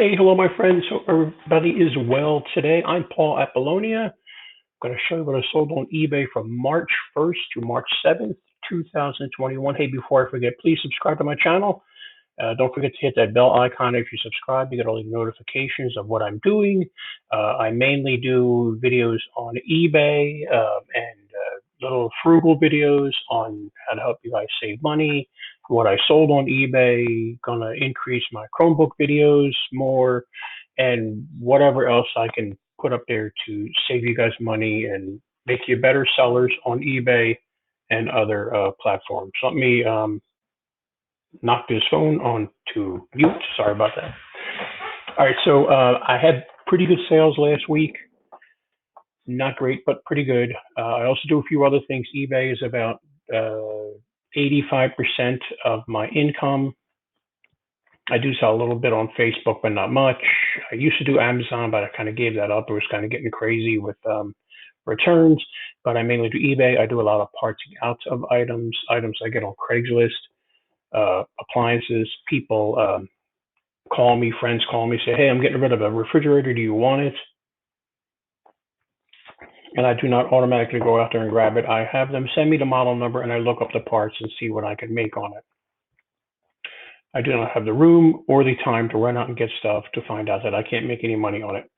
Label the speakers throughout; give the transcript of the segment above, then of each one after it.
Speaker 1: Hey, hello, my friends. Hope everybody is well today. I'm Paul Apollonia. I'm going to show you what I sold on eBay from March 1st to March 7th, 2021. Hey, before I forget, please subscribe to my channel. Don't forget to hit that bell icon if you subscribe. You get all the notifications of what I'm doing. I mainly do videos on eBay and little frugal videos on how to help you guys save money. What I sold on eBay, gonna increase my Chromebook videos more, and whatever else I can put up there to save you guys money and make you better sellers on eBay and other platforms. Let me knock this phone on to mute. Sorry about that. All right, so I had pretty good sales last week. Not great, but pretty good. I also do a few other things. eBay is about 85% of my income. I do sell a little bit on Facebook, but not much. I used to do Amazon, but I kind of gave that up. It was kind of getting crazy with returns, but I mainly do eBay. I do a lot of parting out of items I get on Craigslist, appliances. People call me, friends call me, say, hey, I'm getting rid of a refrigerator. Do you want it? And I do not automatically go out there and grab it. I have them send me the model number and I look up the parts and see what I can make on it. I do not have the room or the time to run out and get stuff to find out that I can't make any money on it.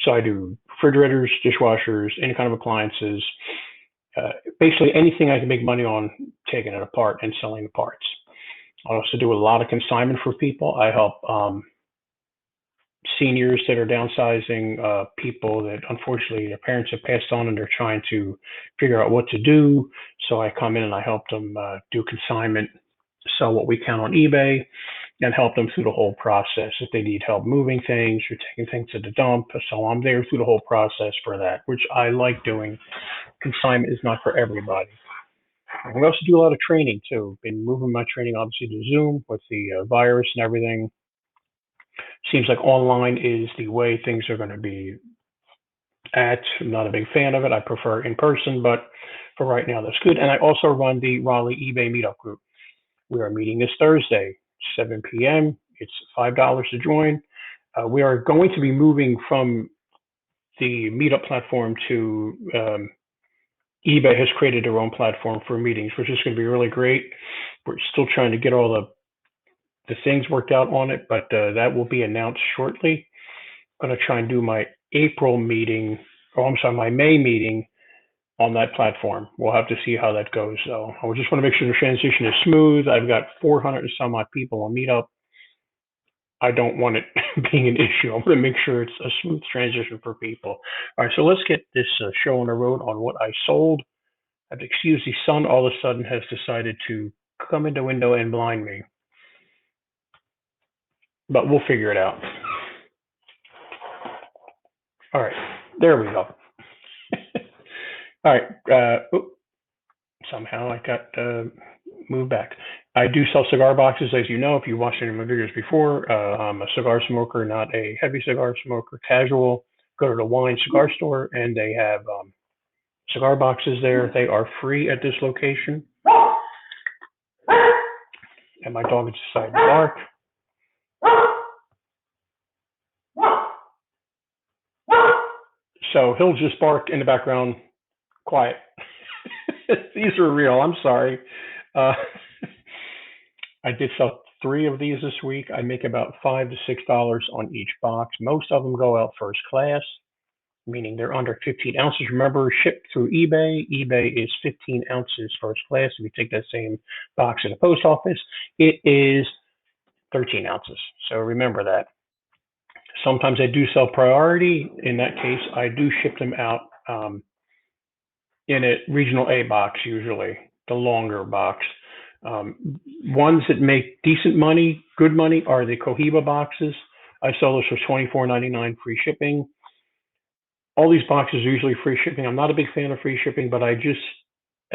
Speaker 1: So I do refrigerators, dishwashers, any kind of appliances, basically anything I can make money on, taking it apart and selling the parts. I also do a lot of consignment for people. I help seniors that are downsizing, people that unfortunately their parents have passed on and they're trying to figure out what to do. So I come in and I help them do consignment, sell what we can on eBay, and help them through the whole process. If they need help moving things or taking things to the dump, so I'm there through the whole process for that, which I like doing. Consignment is not for everybody. We also do a lot of training too. Been moving my training obviously to Zoom with the virus and everything. Seems like online is the way things are going to be at. I'm not a big fan of it. I prefer in person, but for right now, that's good. And I also run the Raleigh eBay Meetup Group. We are meeting this Thursday, 7 p.m. It's $5 to join. We are going to be moving from the Meetup platform to eBay has created their own platform for meetings, which is going to be really great. We're still trying to get all the things worked out on it, but that will be announced shortly. I'm going to try and do my April meeting, my May meeting on that platform. We'll have to see how that goes. So I just want to make sure the transition is smooth. I've got 400 and some odd people on Meetup. I don't want it being an issue. I want to make sure it's a smooth transition for people. All right, so let's get this show on the road on what I sold. I have to excuse the sun all of a sudden has decided to come in the window and blind me. But we'll figure it out. All right, there we go. All right, somehow I got moved back. I do sell cigar boxes, as you know, if you watched any of my videos before. I'm a cigar smoker, not a heavy cigar smoker, casual. Go to the wine cigar store and they have cigar boxes there. They are free at this location. And my dog has decided to bark. So he'll just bark in the background, quiet. These are real. I'm sorry. I did sell 3 of these this week. I make about $5 to $6 on each box. Most of them go out first class, meaning they're under 15 ounces. Remember, shipped through eBay. eBay is 15 ounces first class. If you take that same box at the post office, it is 13 ounces. So remember that. Sometimes I do sell priority. In that case, I do ship them out in a regional A box, usually the longer box. Ones that make decent money, good money, are the Cohiba boxes. I sell those for $24.99 free shipping. All these boxes are usually free shipping. I'm not a big fan of free shipping, but I just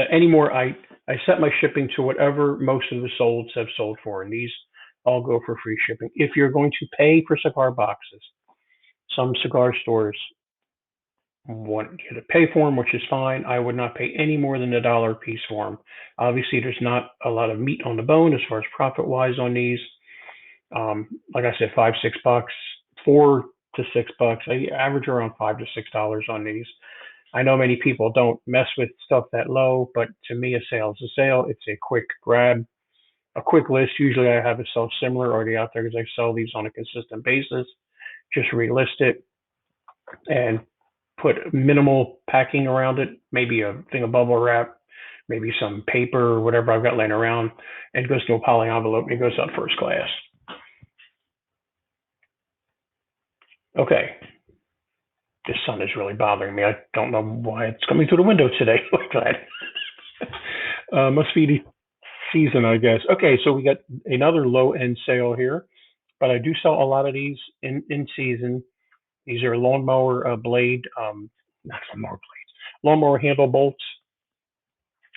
Speaker 1: anymore I set my shipping to whatever most of the solds have sold for, and these all go for free shipping. If you're going to pay for cigar boxes, some cigar stores want you to pay for them, which is fine. I would not pay any more than $1 a piece for them. Obviously, there's not a lot of meat on the bone as far as profit wise on these. Like I said, $5, $6, $4 to $6. I average around $5 to $6 on these. I know many people don't mess with stuff that low, but to me, a sale is a sale. It's a quick grab, a quick list. Usually I have a sell similar already out there because I sell these on a consistent basis. Just relist it and put minimal packing around it, maybe a thing of bubble wrap, maybe some paper or whatever I've got laying around, and it goes to a poly envelope and it goes out first class. Okay, this sun is really bothering me. I don't know why it's coming through the window today like that. Must be the season, I guess. Okay, so we got another low end sale here, but I do sell a lot of these in season. These are lawnmower blade, not lawnmower blades, lawnmower handle bolts.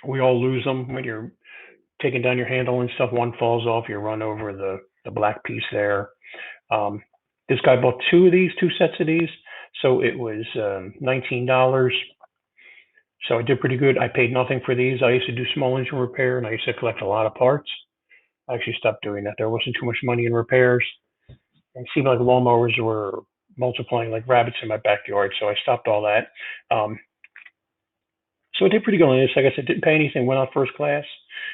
Speaker 1: We all lose them when you're taking down your handle and stuff. One falls off, you run over the black piece there. Um, this guy bought two sets of these, so it was $19. So I did pretty good. I paid nothing for these. I used to do small engine repair and I used to collect a lot of parts. I actually stopped doing that. There wasn't too much money in repairs. And it seemed like lawnmowers were multiplying like rabbits in my backyard, so I stopped all that. Um, so I did pretty good on this. Like I said, didn't pay anything, went on first class.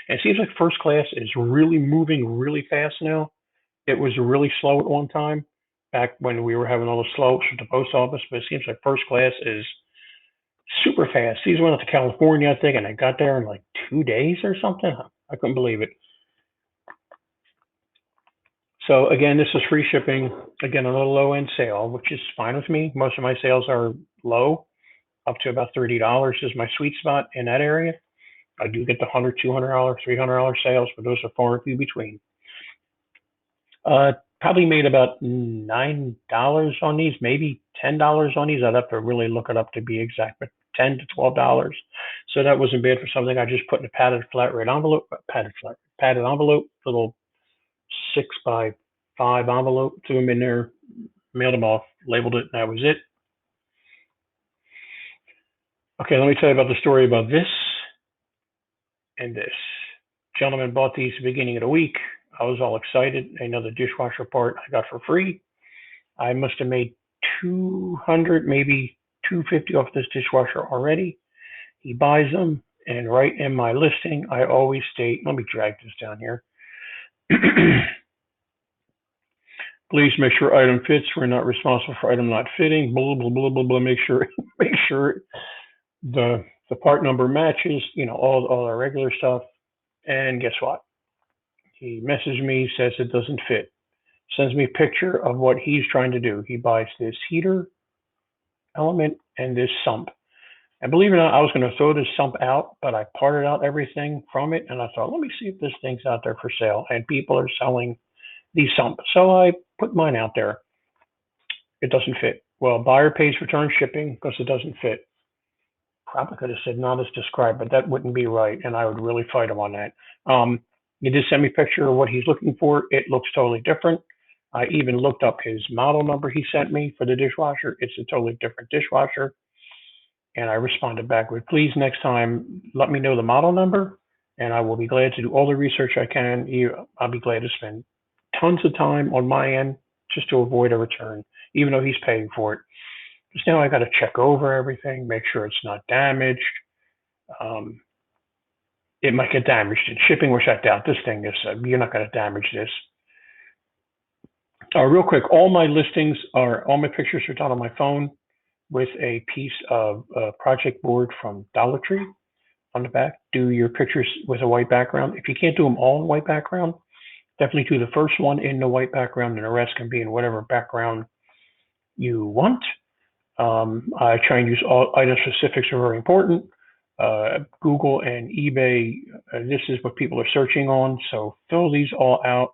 Speaker 1: And it seems like first class is really moving really fast now. It was really slow at one time, back when we were having all the slopes at the post office, but it seems like first class is super fast. These went out to California, I think, and I got there in like 2 days or something. I couldn't believe it. So again, this is free shipping. Again, a little low end sale, which is fine with me. Most of my sales are low, up to about $30 is my sweet spot in that area. I do get the $100, $200, $300 sales, but those are far and few between. Probably made about $9 on these, maybe $10 on these. I'd have to really look it up to be exact, but $10 to $12. So that wasn't bad for something I just put in a padded flat rate envelope, padded envelope, little 6x5 envelope, threw them in there, mailed them off, labeled it, and that was it. Okay, let me tell you about the story about this and this. Gentleman bought these at the beginning of the week. I was all excited. Another dishwasher part I got for free. I must have made 200, maybe 250 off this dishwasher already. He buys them, and right in my listing, I always state, let me drag this down here. Please make sure item fits. We're not responsible for item not fitting. Blah blah blah blah blah. Make sure the part number matches. All our regular stuff. And guess what? He messages me, says it doesn't fit. Sends me a picture of what he's trying to do. He buys this heater element and this sump. And believe it or not, I was going to throw this sump out, but I parted out everything from it. And I thought, let me see if this thing's out there for sale. And people are selling the sump. So I put mine out there. It doesn't fit. Well, buyer pays return shipping because it doesn't fit. Probably could have said not as described, but that wouldn't be right. And I would really fight him on that. He did send me a picture of what he's looking for. It looks totally different. I even looked up his model number he sent me for the dishwasher. It's a totally different dishwasher. And I responded back with, please, next time, let me know the model number, and I will be glad to do all the research I can. I'll be glad to spend tons of time on my end just to avoid a return, even though he's paying for it. Because now I got to check over everything, make sure it's not damaged. It might get damaged in shipping, which I doubt this thing is. You're not going to damage this. Real quick, all my pictures are done on my phone with a piece of project board from Dollar Tree on the back. Do your pictures with a white background. If you can't do them all in white background, definitely do the first one in the white background, and the rest can be in whatever background you want. I try and use all item specifics are very important. Google and eBay, this is what people are searching on, so fill these all out.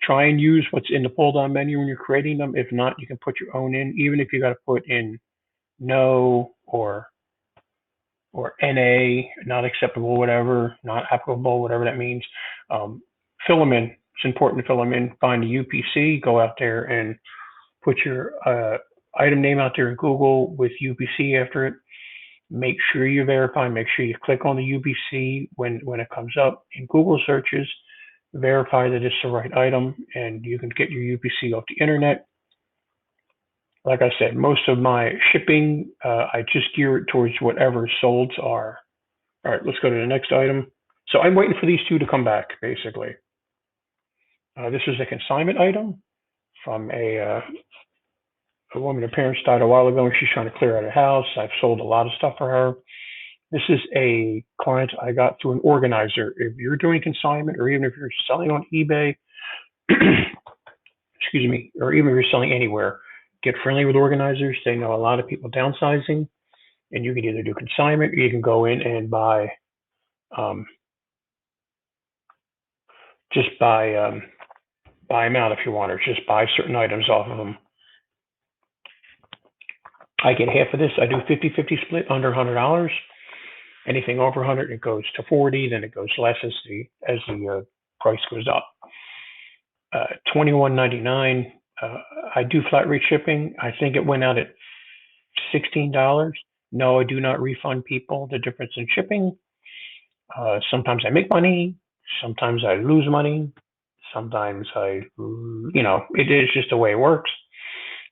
Speaker 1: Try and use what's in the pull-down menu when you're creating them. If not, you can put your own in, even if you got to put in no or NA, not acceptable, whatever, not applicable, whatever that means. Fill them in. It's important to fill them in. Find the UPC, go out there and put your item name out there in Google with UPC after it. Make sure you verify, make sure you click on the UPC when it comes up in Google searches. verify that it's the right item, and you can get your UPC off the internet. Like I said, most of my shipping, I just gear it towards whatever solds are. All right, let's go to the next item. So I'm waiting for these two to come back, basically. This is a consignment item from a woman. Her parents died a while ago, and she's trying to clear out her house. I've sold a lot of stuff for her. This is a client I got through an organizer. If you're doing consignment, or even if you're selling on eBay, excuse me, or even if you're selling anywhere, get friendly with organizers. They know a lot of people downsizing, and you can either do consignment, or you can go in and buy, um, just buy them out if you want, or just buy certain items off of them. I get half of this. I do 50-50 split under $100. Anything over 100, it goes to 40. Then it goes less as the price goes up. $21.99. I do flat rate shipping. I think it went out at $16. No, I do not refund people the difference in shipping. Sometimes I make money. Sometimes I lose money. Sometimes it is just the way it works.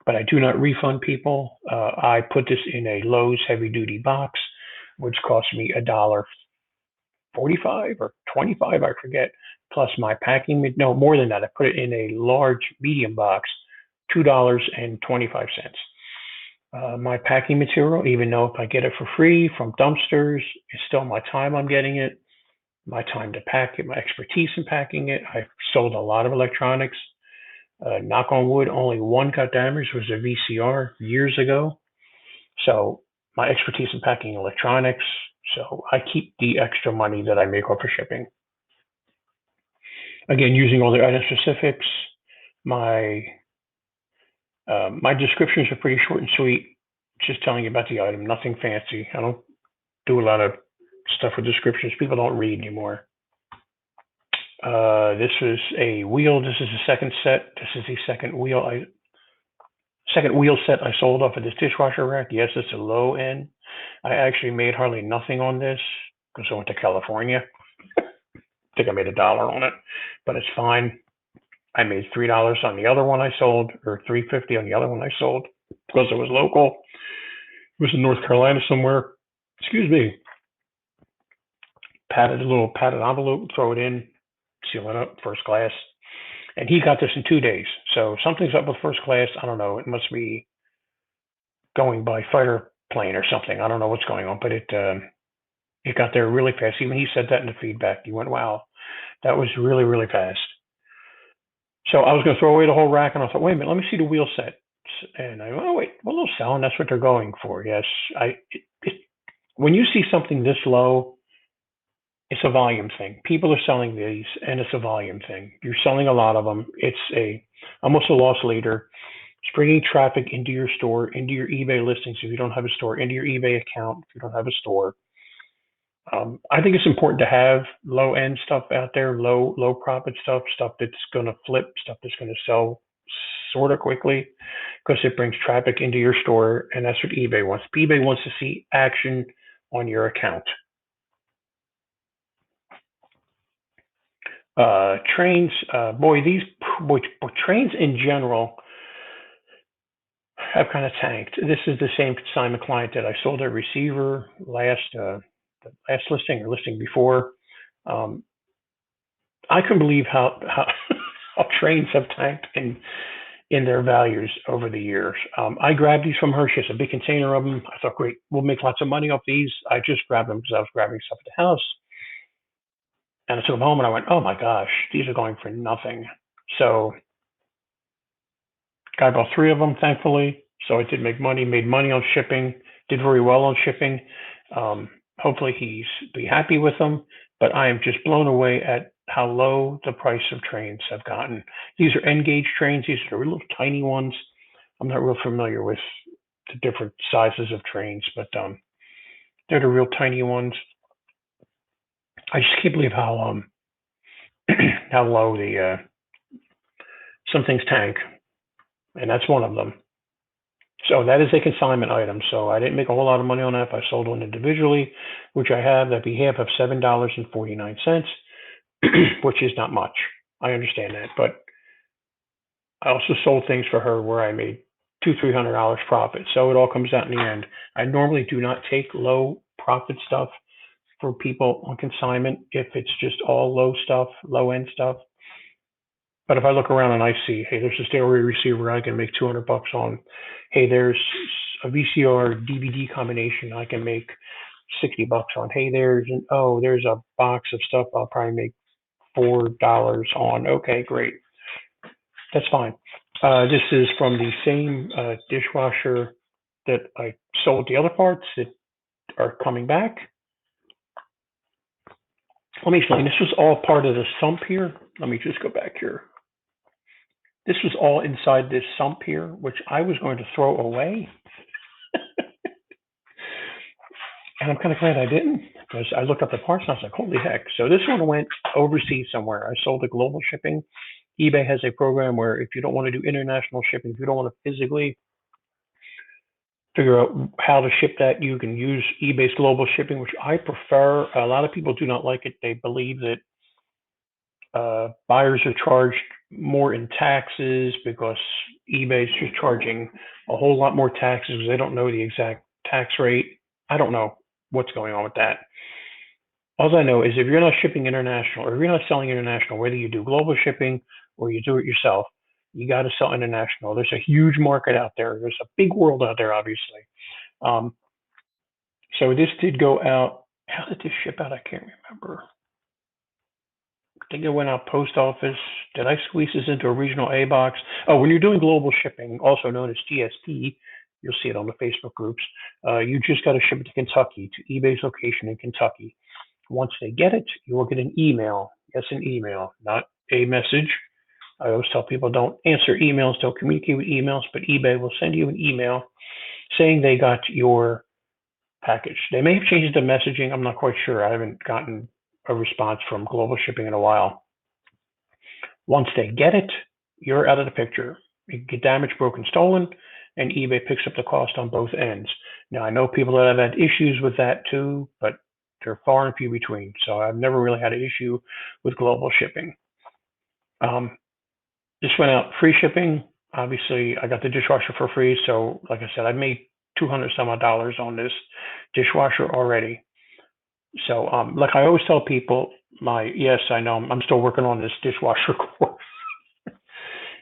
Speaker 1: But I do not refund people. I put this in a Lowe's heavy duty box, which cost me $1.45 or $25, I forget, plus my packing. No, more than that. I put it in a large medium box, $2.25. My packing material, even though if I get it for free from dumpsters, it's still my time I'm getting it, my time to pack it, my expertise in packing it. I've sold a lot of electronics. Knock on wood, only one got damaged, was a VCR years ago. So my expertise in packing electronics. So I keep the extra money that I make off of shipping. Again, using all the item specifics. My descriptions are pretty short and sweet. Just telling you about the item, nothing fancy. I don't do a lot of stuff with descriptions. People don't read anymore. This is a wheel. This is the second set. This is the second wheel set I sold off of this dishwasher rack. Yes, it's a low end. I actually made hardly nothing on this because I went to California. I think I made $1 on it, but it's fine. I made $3 on the other one I sold, or $3.50 on the other one I sold because it was local. It was in North Carolina somewhere. Excuse me. A little padded envelope, throw it in, seal it up, first class. And he got this in 2 days. So something's up with first class. I don't know. It must be going by fighter plane or something. I don't know what's going on, but it got there really fast. Even he said that in the feedback. He went, "Wow, that was really, really fast." So I was going to throw away the whole rack, and I thought, "Wait a minute, let me see the wheel set." And I went, "Oh wait, well, they're selling. That's what they're going for." Yes, when you see something this low, it's a volume thing. People are selling these, and it's a volume thing. You're selling a lot of them. It's almost a loss leader. It's bringing traffic into your store, into your eBay listings if you don't have a store, into your eBay account if you don't have a store. I think it's important to have low end stuff out there, low profit stuff that's going to flip, stuff that's going to sell sort of quickly, because it brings traffic into your store, and that's what eBay wants. eBay wants to see action on your account. Trains, trains in general have kind of tanked. This is the same consignment client that I sold a receiver last listing or listing before. I couldn't believe how how trains have tanked in their values over the years. I grabbed these from her. She has a big container of them. I thought, great, we'll make lots of money off these. I just grabbed them because I was grabbing stuff at the house. And I took them home and I went, oh my gosh, these are going for nothing. So I bought 3 of them, thankfully. So I did make money, made money on shipping, did very well on shipping. Hopefully he's be happy with them, but I am just blown away at how low the price of trains have gotten. These are N-gauge trains. These are the little tiny ones. I'm not real familiar with the different sizes of trains, but they're the real tiny ones. I just can't believe how how low some things tank, and that's one of them. So that is a consignment item. So I didn't make a whole lot of money on that. If I sold one individually, which I have, that'd be half of $7.49. which is not much. I understand that, but I also sold things for her where I made $200-300 profit. So it all comes out in the end. I normally do not take low profit stuff for people on consignment if it's just all low stuff, low end stuff. But if I look around and I see, hey, there's a stereo receiver I can make $200 on. Hey, there's a VCR DVD combination I can make $60 on. Hey, there's a box of stuff I'll probably make $4 on. Okay, great. That's fine. This is from the same dishwasher that I sold the other parts that are coming back. Let me explain. This was all part of the sump here. Let me just go back here. This was all inside this sump here, which I was going to throw away. And I'm kind of glad I didn't, because I looked up the parts and I was like, holy heck. So this one went overseas somewhere. I sold it global shipping. eBay has a program where if you don't want to do international shipping, if you don't want to physically figure out how to ship that, you can use eBay's global shipping, which I prefer. A lot of people do not like it. They believe that buyers are charged more in taxes because eBay's just charging a whole lot more taxes because they don't know the exact tax rate. I don't know what's going on with that. All I know is if you're not shipping international or if you're not selling international, whether you do global shipping or you do it yourself, you got to sell international. There's a huge market out there. There's a big world out there, obviously. So this did go out. How did this ship out? I can't remember. I think it went out post office. Did I squeeze this into a regional A box? Oh, when you're doing global shipping, also known as GSP, you'll see it on the Facebook groups. You just got to ship it to Kentucky, to eBay's location in Kentucky. Once they get it, you will get an email. Yes, an email, not a message. I always tell people don't answer emails, don't communicate with emails, but eBay will send you an email saying they got your package. They may have changed the messaging. I'm not quite sure. I haven't gotten a response from global shipping in a while. Once they get it, you're out of the picture. You get damaged, broken, stolen, and eBay picks up the cost on both ends. Now, I know people that have had issues with that too, but they're far and few between. So I've never really had an issue with global shipping. This went out free shipping. Obviously, I got the dishwasher for free. So, like I said, I made $200 some odd on this dishwasher already. So, like I always tell people, yes, I know I'm still working on this dishwasher course.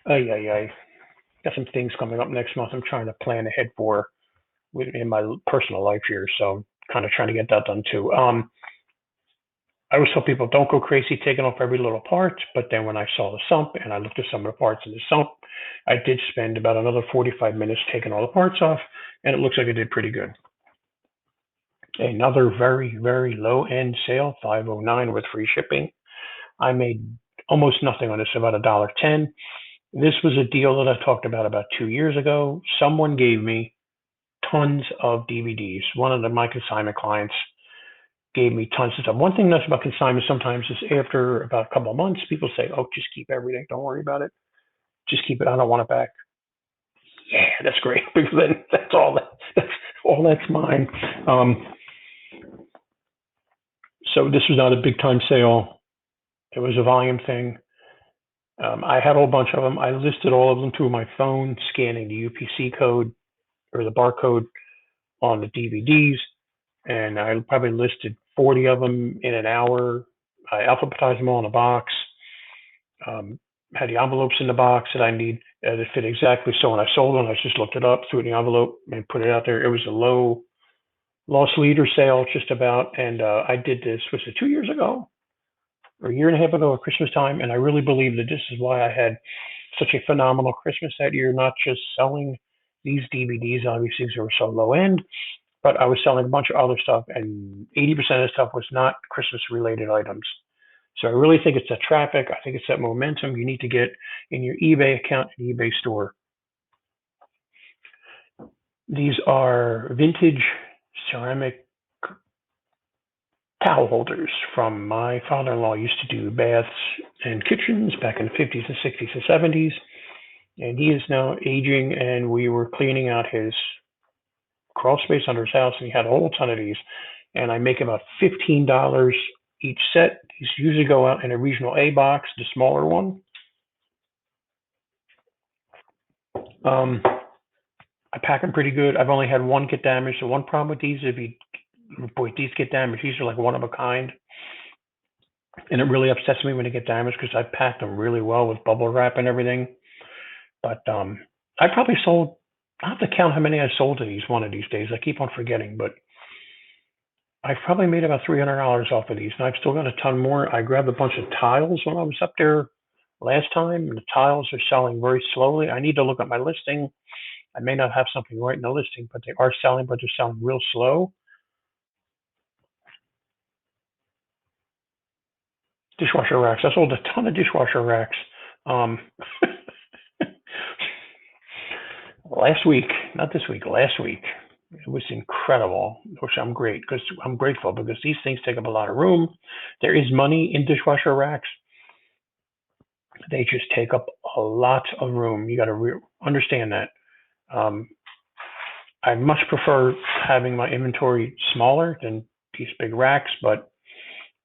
Speaker 1: Got some things coming up next month. I'm trying to plan ahead for in my personal life here. So, I'm kind of trying to get that done too. I always tell people don't go crazy taking off every little part, but then when I saw the sump and I looked at some of the parts in the sump, I did spend about another 45 minutes taking all the parts off, and it looks like I did pretty good. Another very, very low end sale, $509 with free shipping. I made almost nothing on this, about $1.10. This was a deal that I talked about 2 years ago. Someone gave me tons of DVDs. One of my consignment clients gave me tons of stuff. One thing that's about consignment sometimes is after about a couple of months, people say, oh, just keep everything. Don't worry about it. Just keep it. I don't want it back. Yeah, that's great because then that's all that's mine. So this was not a big time sale. It was a volume thing. I had a whole bunch of them. I listed all of them through my phone, scanning the UPC code or the barcode on the DVDs. And I probably listed 40 of them in an hour. I alphabetized them all in a box. Had the envelopes in the box that I need that fit exactly. So when I sold them, I just looked it up, threw it in the envelope, and put it out there. It was a low loss leader sale, just about. And I did this, was it 2 years ago or a year and a half ago at Christmas time? And I really believe that this is why I had such a phenomenal Christmas that year, not just selling these DVDs, obviously, because they were so low end, but I was selling a bunch of other stuff, and 80% of the stuff was not Christmas related items. So I really think it's that traffic. I think it's that momentum you need to get in your eBay account and eBay store. These are vintage ceramic towel holders from my father-in-law. Used to do baths and kitchens back in the 50s and 60s and 70s. And he is now aging, and we were cleaning out his crawl space under his house, and he had a whole ton of these. And I make about $15 each set. These usually go out in a regional A box, the smaller one. I pack them pretty good. I've only had one get damaged. The one problem with these, these get damaged. These are like one of a kind. And it really upsets me when they get damaged because I packed them really well with bubble wrap and everything. But I probably sold, I have to count how many I sold of these one of these days. I keep on forgetting, but I've probably made about $300 off of these. And I've still got a ton more. I grabbed a bunch of tiles when I was up there last time, and the tiles are selling very slowly. I need to look at my listing. I may not have something right in the listing, but they are selling, but they're selling real slow. Dishwasher racks. I sold a ton of dishwasher racks. Um, last week, not this week, last week. It was incredible, which I'm grateful because these things take up a lot of room. There is money in dishwasher racks. They just take up a lot of room. You got to understand that. Um, I much prefer having my inventory smaller than these big racks, but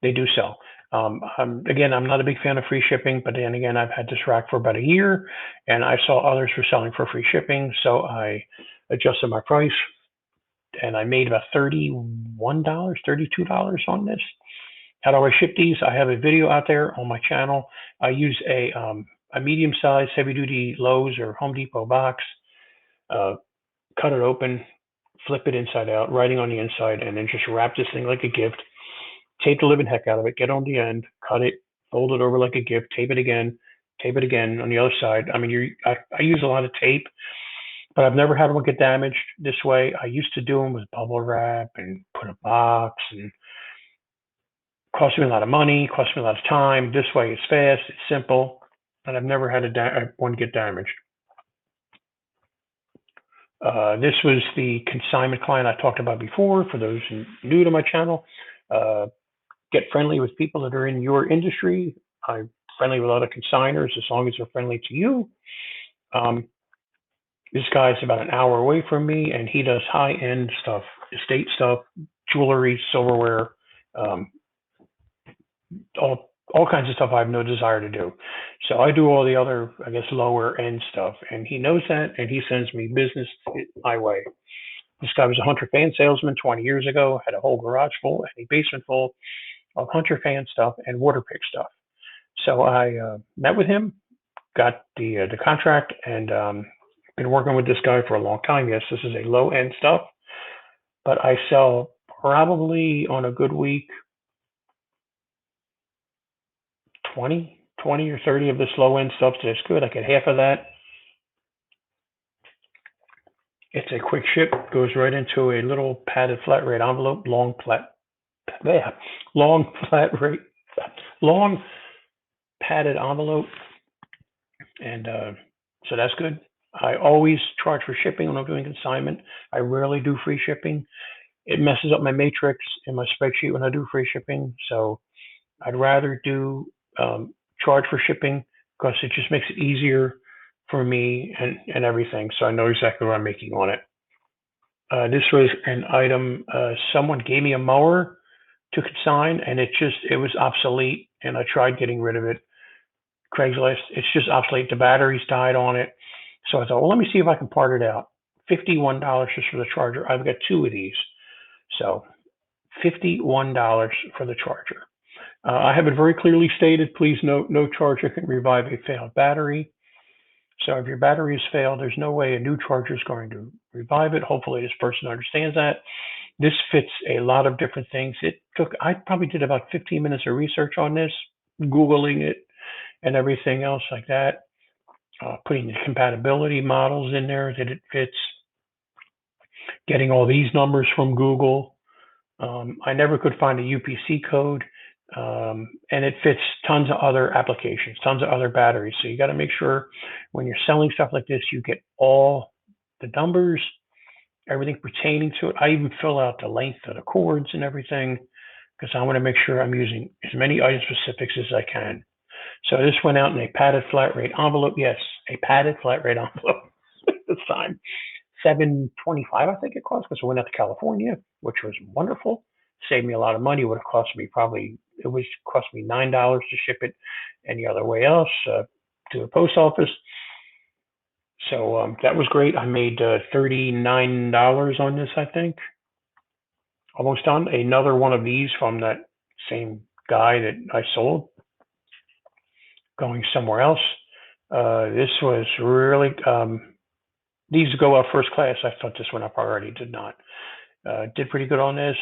Speaker 1: they do sell. Again, I'm not a big fan of free shipping, but then again, I've had this rack for about a year and I saw others were selling for free shipping. So I adjusted my price and I made about $31, $32 on this. How do I ship these? I have a video out there on my channel. I use a medium-sized heavy-duty Lowe's or Home Depot box, cut it open, flip it inside out, writing on the inside, and then just wrap this thing like a gift. Tape the living heck out of it, get on the end, cut it, fold it over like a gift, tape it again on the other side. I mean, I use a lot of tape, but I've never had one get damaged this way. I used to do them with bubble wrap and put a box, and cost me a lot of money, cost me a lot of time. This way it's fast, it's simple, and I've never had one get damaged. This was the consignment client I talked about before. For those new to my channel, get friendly with people that are in your industry. I'm friendly with other consigners as long as they're friendly to you. This guy's about an hour away from me, and he does high-end stuff, estate stuff, jewelry, silverware, all kinds of stuff I have no desire to do. So I do all the other, I guess, lower end stuff. And he knows that, and he sends me business my way. This guy was a Hunter fan salesman 20 years ago, had a whole garage full and a basement full of Hunter fan stuff and water pick stuff. So I met with him, got the contract, and been working with this guy for a long time. Yes, this is a low end stuff, but I sell probably on a good week 20 or 30 of this low end stuff. So it's good. I get half of that. It's a quick ship, goes right into a little padded flat rate envelope, long padded envelope. And so that's good. I always charge for shipping when I'm doing consignment. I rarely do free shipping. It messes up my matrix in my spreadsheet when I do free shipping. So I'd rather do charge for shipping because it just makes it easier for me and everything. So I know exactly what I'm making on it. This was an item, someone gave me a mower to consign and it was obsolete and I tried getting rid of it. Craigslist, it's just obsolete. The batteries died on it. So I thought, well, let me see if I can part it out. $51 just for the charger. I've got two of these. So $51 for the charger. I have it very clearly stated, please note, no charger can revive a failed battery. So if your battery has failed, there's no way a new charger is going to revive it. Hopefully this person understands that. This fits a lot of different things. I probably did about 15 minutes of research on this, Googling it and everything else like that. Putting the compatibility models in there that it fits, getting all these numbers from Google. I never could find a UPC code, and it fits tons of other applications, tons of other batteries. So you got to make sure when you're selling stuff like this, you get all the numbers, everything pertaining to it. I even fill out the length of the cords and everything because I want to make sure I'm using as many item specifics as I can. So this went out in a padded flat rate envelope. Yes, a padded flat rate envelope this time. $7.25, I think it cost, because I went out to California, which was wonderful. Saved me a lot of money. It would have cost me probably It was cost me $9 to ship it any other way else to the post office. So that was great. I made $39 on this, I think. Almost done. Another one of these from that same guy that I sold, going somewhere else. This was really, these go out first class. I thought this went up already, did not. Did pretty good on this.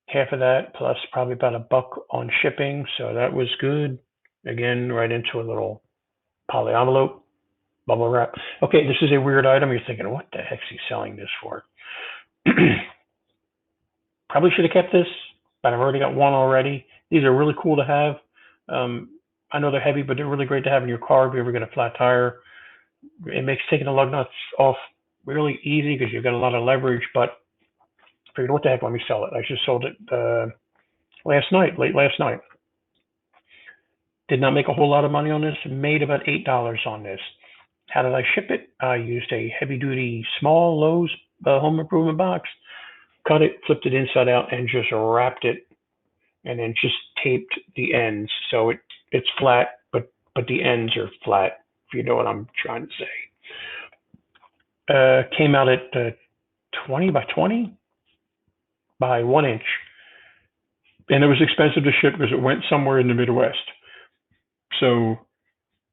Speaker 1: Half of that plus probably about $1 on shipping. So that was good. Again, right into a little poly envelope, bubble wrap. Okay, this is a weird item. You're thinking, what the heck's he selling this for? Probably should have kept this, but I've already got one already. These are really cool to have. I know they're heavy, but they're really great to have in your car if you ever get a flat tire. It makes taking the lug nuts off really easy because you've got a lot of leverage, but I figured, what the heck, let me sell it. I just sold it late last night. Did not make a whole lot of money on this, made about $8 on this. How did I ship it? I used a heavy duty small Lowe's home improvement box, cut it, flipped it inside out, and just wrapped it, and then just taped the ends. So it's flat, but the ends are flat, if you know what I'm trying to say. Came out at 20 by 20 by 1 inch. And it was expensive to ship because it went somewhere in the Midwest. So it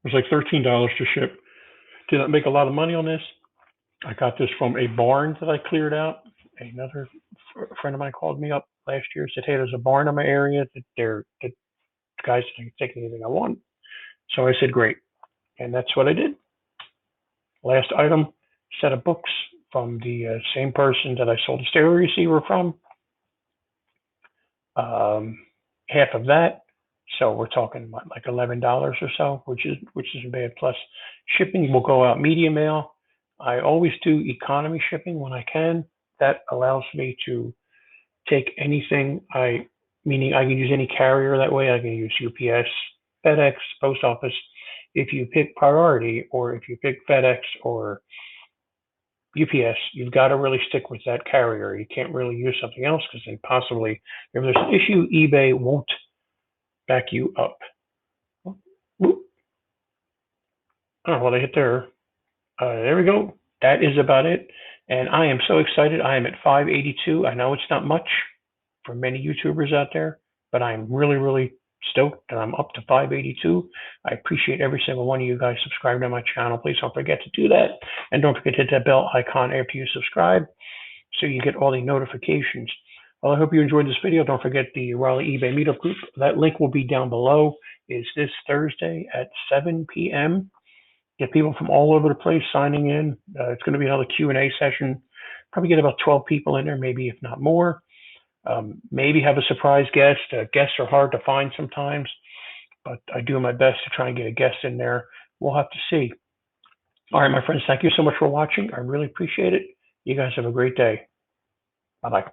Speaker 1: was like $13 to ship. Did not make a lot of money on this. I got this from a barn that I cleared out. Another friend of mine called me up last year, said, hey, there's a barn in my area that the guys can take anything I want. So I said, great. And that's what I did. Last item, set of books from the same person that I sold the stereo receiver from. Half of that. So we're talking like $11 or so, which isn't bad. Plus shipping will go out media mail. I always do economy shipping when I can. That allows me to take anything, meaning I can use any carrier that way. I can use UPS, FedEx, post office. If you pick priority, or if you pick FedEx or UPS, you've got to really stick with that carrier. You can't really use something else because then possibly if there's an issue, eBay won't back you up. Whoop. Oh, well, I hit there. There we go. That is about it. And I am so excited. I am at 582. I know it's not much for many YouTubers out there, but I'm really, really stoked that I'm up to 582. I appreciate every single one of you guys subscribing to my channel. Please don't forget to do that. And don't forget to hit that bell icon after you subscribe so you get all the notifications. Well, I hope you enjoyed this video. Don't forget the Raleigh eBay Meetup Group. That link will be down below. It's this Thursday at 7 p.m. Get people from all over the place signing in. It's going to be another Q&A session. Probably get about 12 people in there, maybe if not more. Maybe have a surprise guest. Guests are hard to find sometimes, but I do my best to try and get a guest in there. We'll have to see. All right, my friends, thank you so much for watching. I really appreciate it. You guys have a great day. Bye-bye.